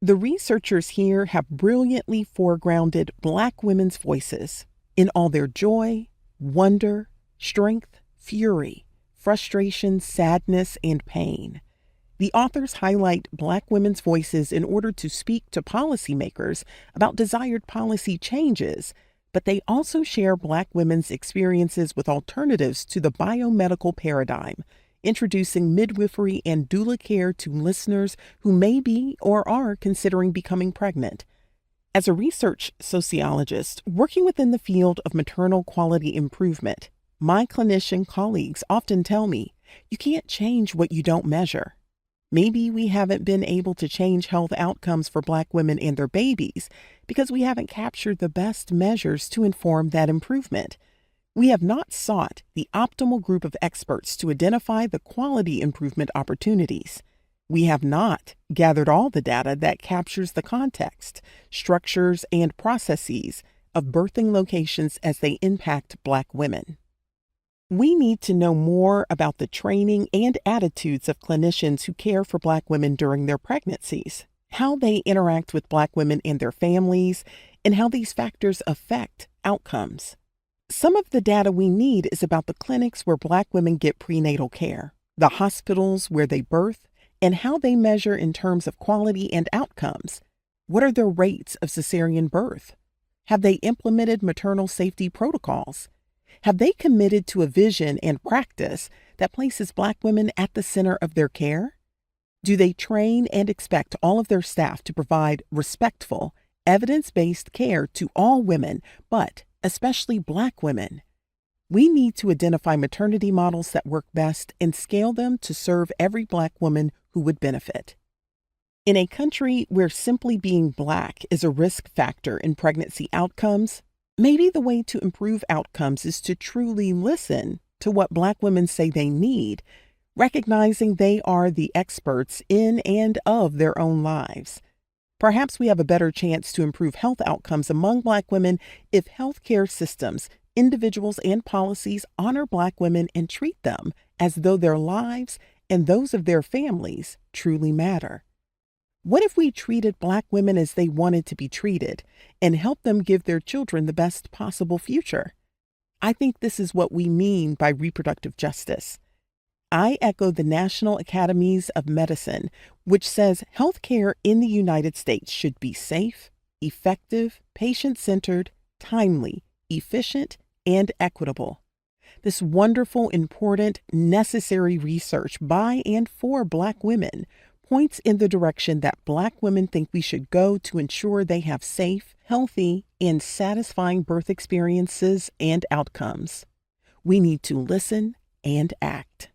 The researchers here have brilliantly foregrounded Black women's voices in all their joy, wonder, strength, fury, frustration, sadness, and pain. The authors highlight Black women's voices in order to speak to policymakers about desired policy changes, but they also share Black women's experiences with alternatives to the biomedical paradigm, introducing midwifery and doula-care to listeners who may be or are considering becoming pregnant. As a research sociologist working within the field of maternal quality improvement, my clinician colleagues often tell me, you can't change what you don't measure. Maybe we haven't been able to change health outcomes for Black women and their babies because we haven't captured the best measures to inform that improvement. We have not sought the optimal group of experts to identify the quality improvement opportunities. We have not gathered all the data that captures the context, structures, and processes of birthing locations as they impact Black women. We need to know more about the training and attitudes of clinicians who care for Black women during their pregnancies, how they interact with Black women and their families, and how these factors affect outcomes. Some of the data we need is about the clinics where Black women get prenatal care, the hospitals where they birth, and how they measure in terms of quality and outcomes. What are their rates of cesarean birth? Have they implemented maternal safety protocols? Have they committed to a vision and practice that places Black women at the center of their care? Do they train and expect all of their staff to provide respectful, evidence-based care to all women, but especially Black women? We need to identify maternity models that work best and scale them to serve every Black woman who would benefit. In a country where simply being Black is a risk factor in pregnancy outcomes, maybe the way to improve outcomes is to truly listen to what Black women say they need, recognizing they are the experts in and of their own lives. Perhaps we have a better chance to improve health outcomes among Black women if healthcare systems, individuals, and policies honor Black women and treat them as though their lives and those of their families truly matter. What if we treated Black women as they wanted to be treated and helped them give their children the best possible future? I think this is what we mean by reproductive justice. I echo the National Academies of Medicine, which says healthcare in the United States should be safe, effective, patient-centered, timely, efficient, and equitable. This wonderful, important, necessary research by and for Black women points in the direction that Black women think we should go to ensure they have safe, healthy, and satisfying birth experiences and outcomes. We need to listen and act.